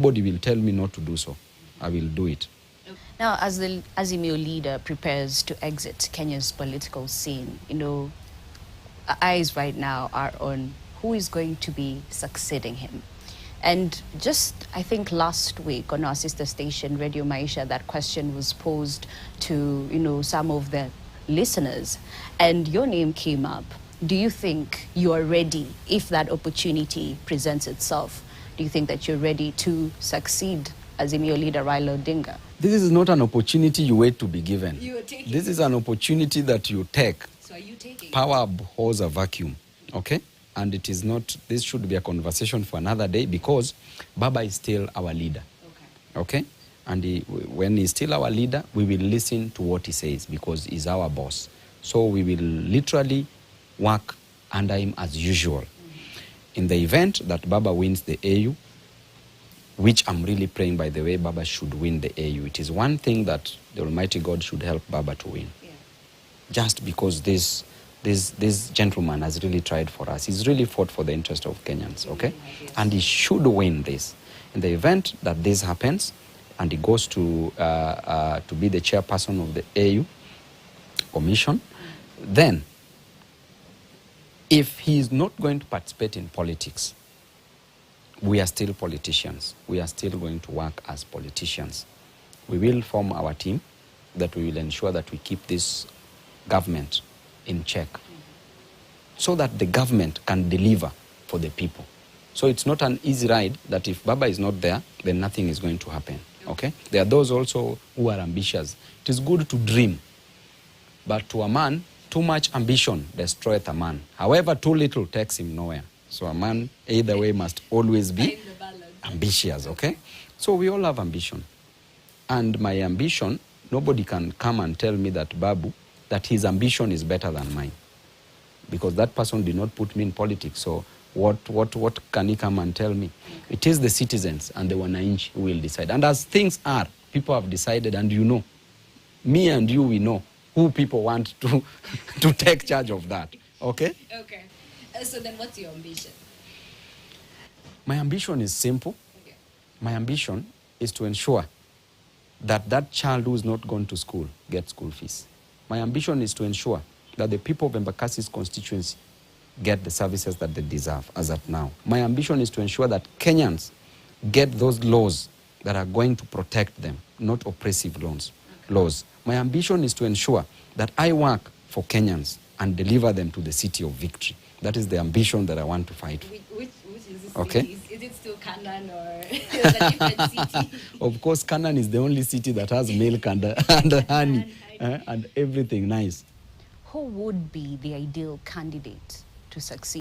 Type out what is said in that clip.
Nobody will tell me not to do so. I will do it. Now, as the Azimio leader prepares to exit Kenya's political scene, eyes right now are on who is going to be succeeding him. And just, I think last week on our sister station, Radio Maisha, that question was posed to, some of the listeners, and your name came up. Do you think you are ready if that opportunity presents itself? Do you think that you're ready to succeed Azimio leader Raila Odinga? This is not an opportunity you wait to be given. You are taking This is an opportunity that you take. So are you taking? Power abhors a vacuum, okay? And it is not, this should be a conversation for another day because Baba is still our leader, okay? And when he's still our leader, we will listen to what he says because he's our boss. So we will literally work under him as usual. In the event that Baba wins the AU, which I'm really praying, by the way, Baba should win the AU. It is one thing that the Almighty God should help Baba to win. Yeah. Just because this gentleman has really tried for us. He's really fought for the interest of Kenyans, okay? Yes. And he should win this. In the event that this happens, and he goes to be the chairperson of the AU commission, then if he is not going to participate in politics, we are still politicians. We are still going to work as politicians. We will form our team that we will ensure that we keep this government in check so that the government can deliver for the people. So it's not an easy ride that if Baba is not there, then nothing is going to happen, okay? There are those also who are ambitious. It is good to dream, but to a man, too much ambition destroyeth a man. However, too little takes him nowhere. So a man, either way, must always be ambitious, okay? So we all have ambition. And my ambition, nobody can come and tell me that Babu, that his ambition is better than mine. Because that person did not put me in politics. So what can he come and tell me? It is the citizens and the wananchi who will decide. And as things are, people have decided, and you know, me and you, we know who people want to take charge of that, okay? Okay. So then what's your ambition? My ambition is simple. Okay. My ambition is to ensure that that child who is not gone to school gets school fees. My ambition is to ensure that the people of Embakasi's constituency get the services that they deserve as at now. My ambition is to ensure that Kenyans get those laws that are going to protect them, not oppressive laws. My ambition is to ensure that I work for Kenyans and deliver them to the city of victory. That is the ambition that I want to fight for. Which is this okay? City? Is it still Canaan or is it a different city? Of course, Canaan is the only city that has milk and honey and everything nice. Who would be the ideal candidate to succeed?